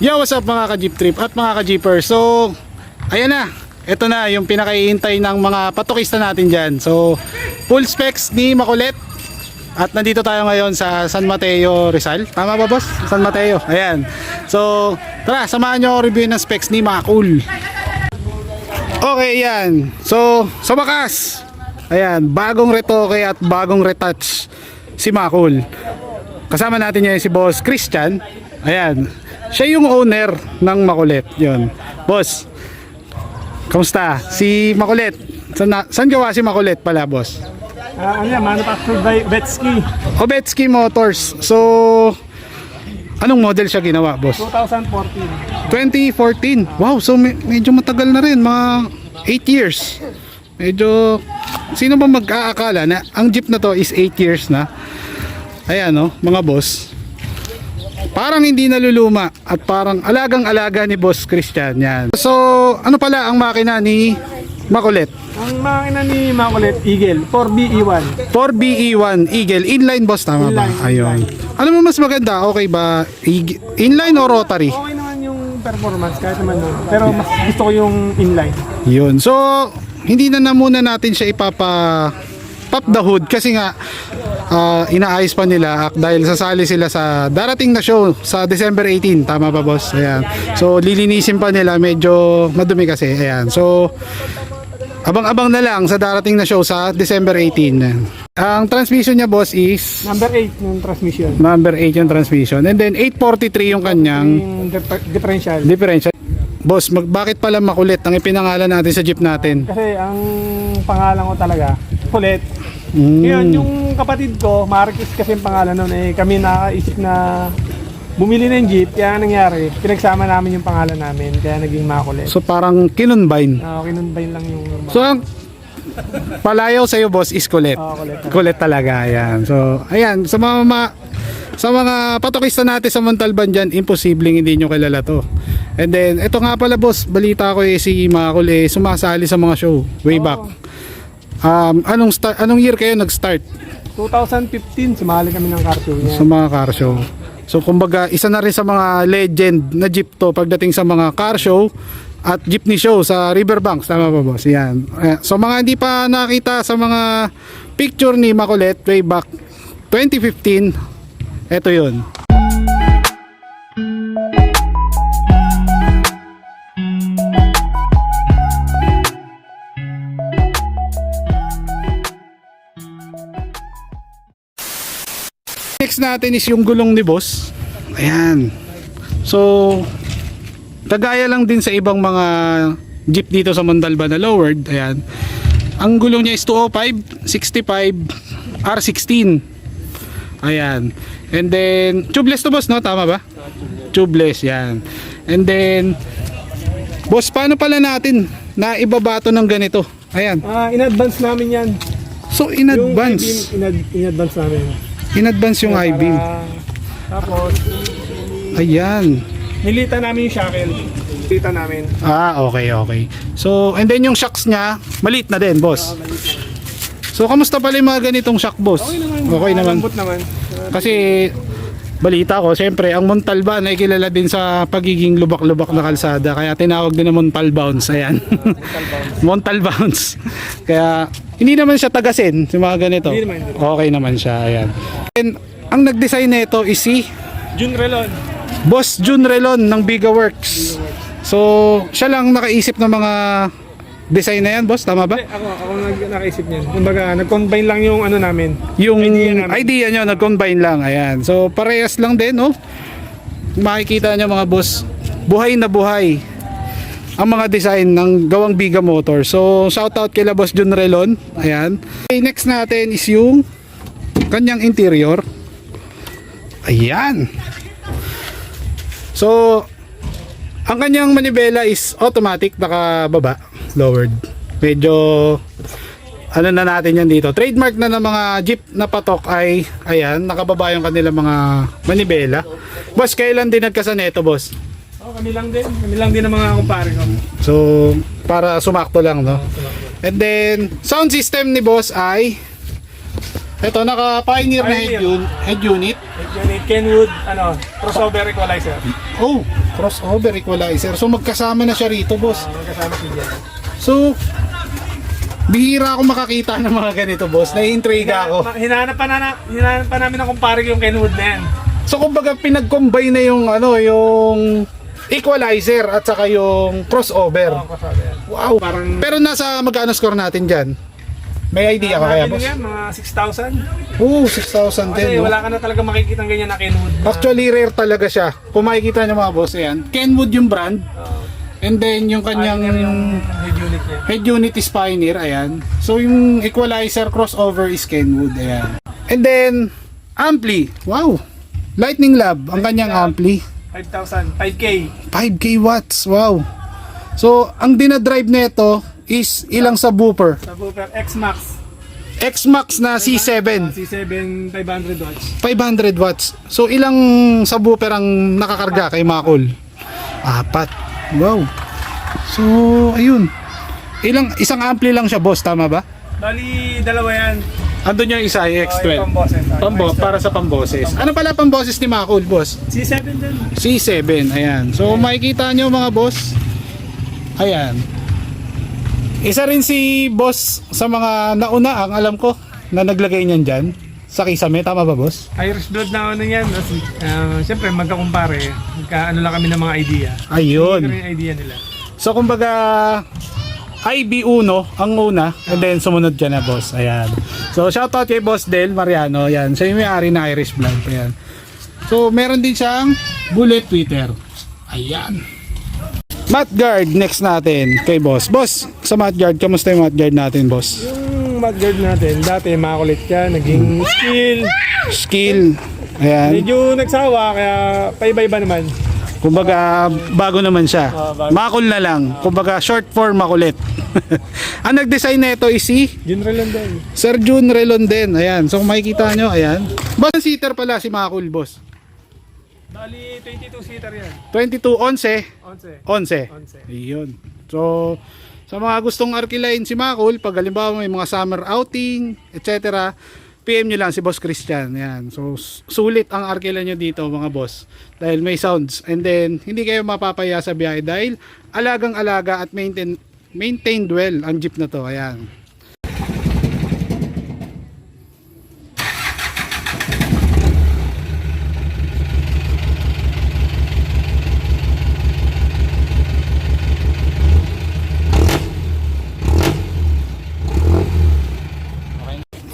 Yo, what's up mga ka-jeep trip at mga ka-jeeper. So, ayan na. Ito na yung pinakahihintay ng mga patukista natin dyan. So, full specs ni Makulit. At nandito tayo ngayon sa San Mateo, Rizal. Tama ba, boss? San Mateo. Ayan. So, tara, samahan nyo ako review ng specs ni Makul. Okay, yan. So, sa wakas, ayan, bagong retoke at bagong retouch si Makul. Kasama natin yan si Boss Christian. Ayan. Siya yung owner ng Makulit. Yun. Boss, kamusta? Si Makulit. Saan gawa si Makulit pala, boss? Manufactured by Betsky. O, Betsky Motors. So, anong model siya ginawa, boss? 2014. 2014. Wow, so medyo matagal na rin. Mga 8 years. Medyo, sino ba mag-aakala na ang jeep na to is 8 years na? Ayan, no, mga boss. Parang hindi naluluma at parang alagang-alaga ni Boss Christian yan. So, ano pala ang makina ni Makulit? Ang makina ni Makulit, Eagle, 4BE1. 4BE1 Eagle, inline, boss, tama ba? Inline, Ayun. Ano mo mas maganda? Okay ba? Inline o rotary? Okay naman yung performance, kahit naman nun. Pero mas gusto ko yung inline. Yun. So, hindi na muna natin siya pop the hood kasi nga inaayos pa nila dahil sasali sila sa darating na show sa December 18, tama ba, boss? Ayan. So lilinisin pa nila, medyo madumi kasi. Ayan. So abang-abang na lang sa darating na show sa December 18. Ang transmission niya, boss, is Number 8 yung transmission. number 8 yung transmission, and then 843 yung kanyang Yung differential. differential. Boss, bakit pala Makulit ang ipinangalan natin sa jeep natin? Kasi ang pangalan ko talaga, Kulit. Ngayon, yung kapatid ko, Marquez kasi yung pangalan nun, kami nakaisip na bumili ng jeep, kaya nangyari, pinagsama namin yung pangalan namin, kaya naging Makulit. So parang kinunbine. Kinunbine lang yung So ang palayaw sa'yo, boss, is Kulit. Kulit. Kulit talaga, ayan. So ayan, sa mga patukista natin sa Montalban dyan, imposibleng hindi nyo kilala to. And then, ito nga pala, boss, balita ko si Makul sumasali sa mga show way back. Anong year kayo nag-start? 2015, sumali kami ng car show niya. Sa mga car show. So kumbaga, isa na rin sa mga legend na jeep to pagdating sa mga car show at jeepney show sa Riverbanks, tama ba, boss? Yan. So mga hindi pa nakita sa mga picture ni Makulit way back 2015, eto yun. Next natin is yung gulong ni boss. Ayan. So, kagaya lang din sa ibang mga jeep dito sa Montalban na lowered. Ayan. Ang gulong niya is 205, 65, R16. Ayan. And then, tubeless to, boss, no? Tama ba? Tubeless, yan. And then, boss, paano pala natin na ibabato ng ganito? Ayan. In-advance namin yan. So, in advance. Yung in-advance namin. In advance yung I-beam. Tapos, Ayan. nilita namin yung shackle. Nilita namin. Okay. So, and then yung shocks niya, maliit na din, boss. So, kamusta pala yung mga ganitong shock, boss? Okay naman. Lambot naman. Kasi, balita ko, siyempre, ang Montalban ay kilala din sa pagiging lubak-lubak na kalsada. Kaya tinawag din na Montal Bounce. Ayan. Montal Bounce. Kaya, hindi naman siya tagasin, sa mga ganito. Hindi naman. Okay naman siya, ayan. And, ang nag-design nito is si Jun Relon. Boss Jun Relon ng Biga Works. So, siya lang nakaisip ng mga design na yan, boss, tama ba? Ako nakaisip niyan. Kumbaga, nag-combine lang yung ano namin. Yung idea namin. idea nyo, nag-combine lang. Ayan. So, parehas lang din, no? Makikita nyo, mga boss, buhay na buhay ang mga design ng gawang Biga Motor. So, shoutout kay Boss Jun Relon. Ayan. Okay, next natin is yung kanyang interior. Ayan. So, ang kanyang manibela is automatic, nakababa, lowered. Medyo ano na natin yan dito. Trademark na ng mga jeep na patok ay ayan, nakababa yung kanilang mga manibela. Boss, kailan din nagkasa neto, boss? Kami lang din. Kami lang din ang mga kumpare ko. So, para sumakto lang, no? And then, sound system ni boss ay Ito, naka-Pioneer na head unit. Unit Kenwood, crossover equalizer. Oh, crossover equalizer. So magkasama na siya rito, boss. Magkasama siya dyan. So, bihira ako makakita ng mga ganito, boss. Nai-intrigue ako. Hinahanap pa namin ng kumpare yung Kenwood na yan. So kumbaga pinag-combine na yung yung equalizer at saka yung crossover. Crossover. Wow. Pero nasa magkano score natin diyan? May idea ka kaya, boss? Yan, mga 6,000. Oo, 6,000 Kasi din. No? wala ka na talaga makikita ng ganyan na Kenwood. Actually, rare talaga siya. Kung makikita nyo mga boss, ayan. Kenwood yung brand. And then yung kanyang yung head unit niya. head unit is Pioneer, ayan. So yung equalizer crossover is Kenwood, ayan. And then, ampli. Wow. Lightning Lab, ang kanyang ampli. 5,000, 5K. 5K watts, wow. So, ang dinadrive nito is ilang subwoofer? Subwoofer X-Max. X-Max na C7. C7 500 watts. 500 watts. So, ilang subwoofer ang nakakarga kay Macul? 4. Wow. So, ayun. Isang ampli lang siya, boss, tama ba? Bali, dalawa yan. Andun yung isa, yung X12. Yung pamboses. Para sa pamboses. Ano pala pamboses ni Macul, boss? C7 din. C7, ayan. So, makikita nyo mga boss. Ayan. Isa rin si boss sa mga nauna, ang alam ko, na naglagay niyan dyan. Sa Kisame, tama ba, boss? Irish blood na ano yan. Siyempre, magkakumpare. Ano lang kami ng mga idea. Ayun. Hindi ko rin yung idea nila. So, kumbaga, IB1 ang una, and then sumunod dyan na, boss. Ayan. So, shoutout kay Boss Del Mariano. Ayan. Siya yung may-ari na Irish blood. Ayan. So, meron din siyang bullet tweeter. Ayan. Mudguard next natin kay boss. Boss, sa mudguard, kamusta yung mudguard natin, boss? Yung mudguard natin, dati makulit siya, naging Skill. Ayan. medyo nagsawa, kaya paiba-iba naman. Kumbaga, bago naman siya. Makul na lang. Kumbaga, short form makulit. Ang nag-design na ito is si General lang din. Sir Jun Relonden. Ayan. So, kung makikita nyo, ayan. Boss, seater pala si Makul, boss. Bali, 22-seater yan. 22, 11. 11. 11. Ayun. So, sa mga gustong arkilain si Makul, pag halimbawa may mga summer outing, etc., PM nyo lang si Boss Christian. Yan. So, sulit ang arkila nyo dito mga boss. Dahil may sounds. And then, hindi kayo mapapaya sa biyahe dahil alagang-alaga at maintained well ang jeep na to. Ayan.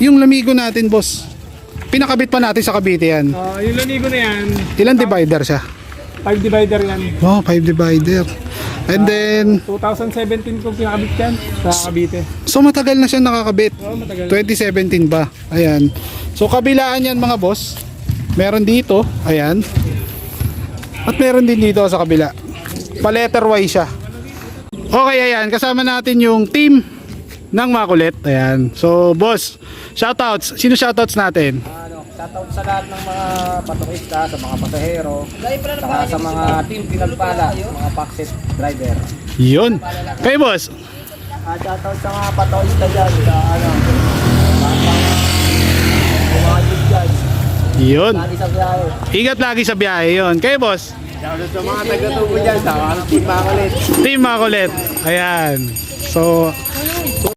Yung Lamigo natin, boss. Pinakabit pa natin sa Cavite yan. Yung Lamigo na yan, Ilan divider siya? 5 divider yan. Wow, 5 divider. And then, 2017 kong pinakabit yan sa Cavite. so matagal na siya nakakabit. Matagal. 2017 ba? Ayan. So kabilaan yan mga boss. Meron dito, ayan. At meron din dito sa kabila. Pa-letter Y siya. Okay, ayan. Kasama natin yung team ng Makulit. Ayan. So, boss, shoutouts. Sino shoutouts natin? Shoutout sa lahat ng mga patukista, sa mga pasahero, saka sa mga team pinagpala, mga packset driver. Yun. Kay boss. Shoutout sa mga patukista dyan, sa mga jeep dyan, Yun. lagi sa biyahe. Ingat lagi sa biyahe yun. Kay boss. Shoutout sa mga taga-tubo dyan, sa mga team Makulit. Team Makulit. Ayan. So,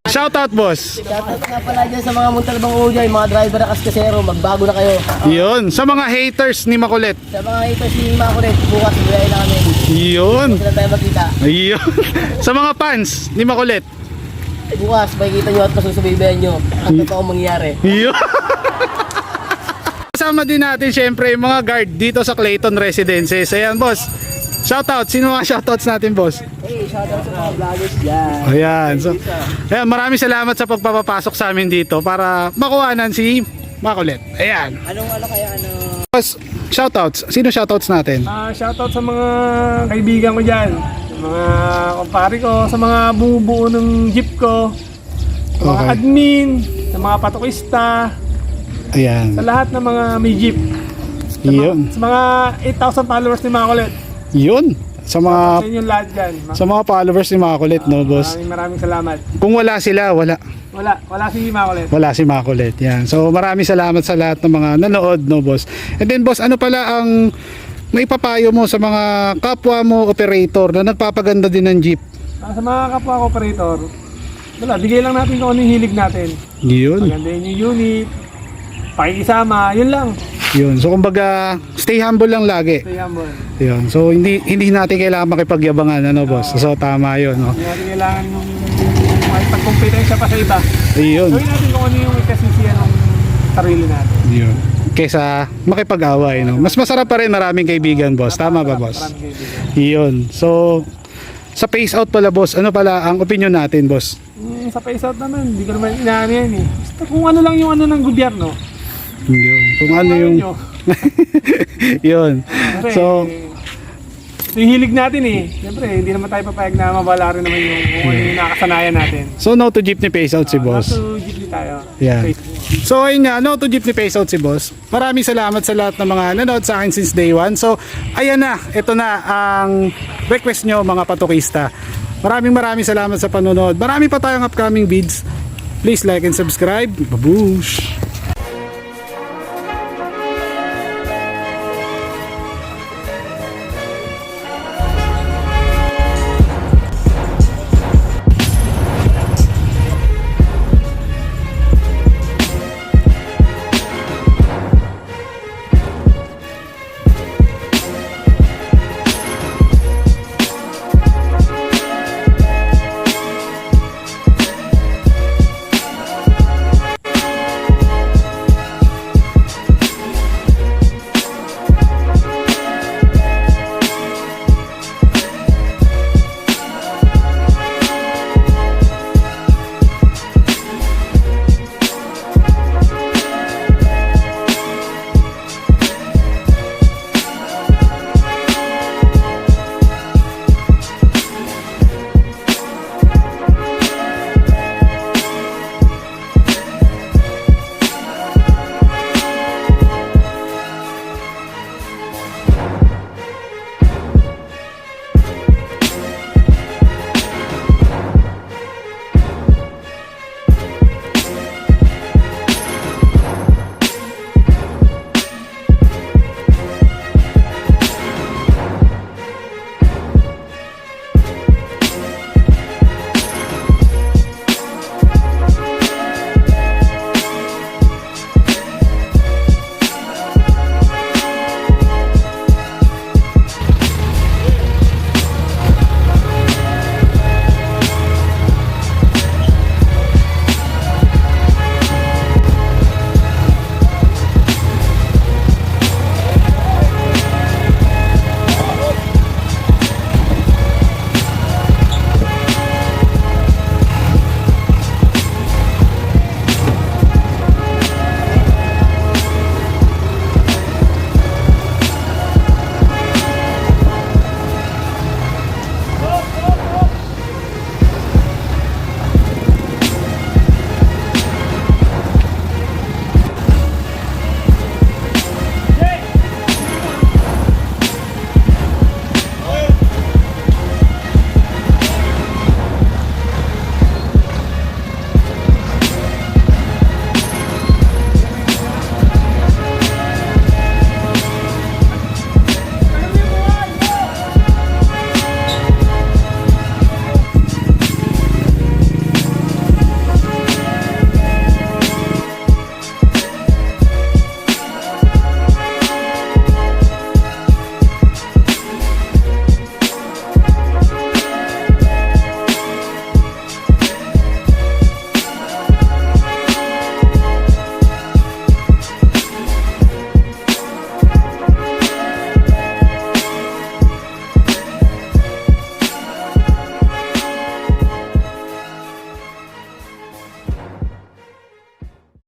shoutout boss. Shoutout nga pala dyan sa mga Montalbang Ujay, mga driver na kaskasero, magbago na kayo. Yun. Sa mga haters ni Makulit. Sa mga haters ni Makulit, bukas biyahe na kami. Yun. Sila tayo magkita. Ayun. Sa mga fans ni Makulit. Bukas, makikita nyo at masusubaybayan nyo ang totoong mangyayari. Yun. Kasama din natin syempre yung mga guard dito sa Clayton Residences. Ayan boss. Shoutout. Sino mga shoutouts natin boss? Hey, shoutout sa mga vloggers dyan. Ayan. So, ayan, maraming salamat sa pagpapapasok sa amin dito para makuhanan si Makulit. Ayan. Boss, shoutouts. Sino shoutouts natin? Shoutout sa mga kaibigan ko dyan, sa mga kumpare ko, sa mga bumubuo ng jeep ko, sa mga Okay. admin, sa mga patukista, Ayan. sa lahat ng mga may jeep. Yun. Sa mga 8,000 followers ni Makulit. Yun. Sa Sa mga inyong lahat dyan. sa mga followers ni Makulit, no boss? Maraming salamat. Kung wala sila, wala. Wala si Makulit. Wala si Makulit. Yan. So maraming salamat sa lahat ng mga nanood, no, boss. And then, boss, ano pala ang may papayo mo sa mga kapwa mo operator na nagpapaganda din ng jeep? Sa mga kapwa ko operator, wala, bigay lang natin kung ano yung hilig natin. Yun. Pagandahin yung unit, pakikisama, yun lang. Yun. So kumbaga, stay humble lang lagi. Stay humble. Yun. So hindi natin kailangan makipagyabangan, ano, boss. So tama 'yun, no. Hindi natin kailangan yung makipagkompetensya pa sa iba. Ayun. Gawin natin kung ano yung ikasisiyan ng sarili natin. Yun. Kaysa makipag-away, no. Mas masarap pa rin maraming kaibigan, boss. Tama ba, boss? Maraming kaibigan. Yun. So sa phase out pala, boss, ano pala ang opinion natin, boss? Sa phase out naman, hindi ko naman inaano yan eh. Basta kung ano lang yung ano ng gobyerno. Yun. Kung ano yung nyo. yun. Kasi, So ito yung hilig natin eh. Siyempre, hindi naman tayo papayag na mawala rin naman yung kung ano yung nakasanayan natin. so no to jeepney phase out si boss. Nasa jeepney tayo. Yeah. Facebook. So ayun nga, no to jeepney phase out si boss. Maraming salamat sa lahat ng mga nanood sa akin since day one. So ayan na, ito na ang request nyo mga patukista. Maraming salamat sa panonood. Marami pa tayong upcoming vids. Please like and subscribe. Babush!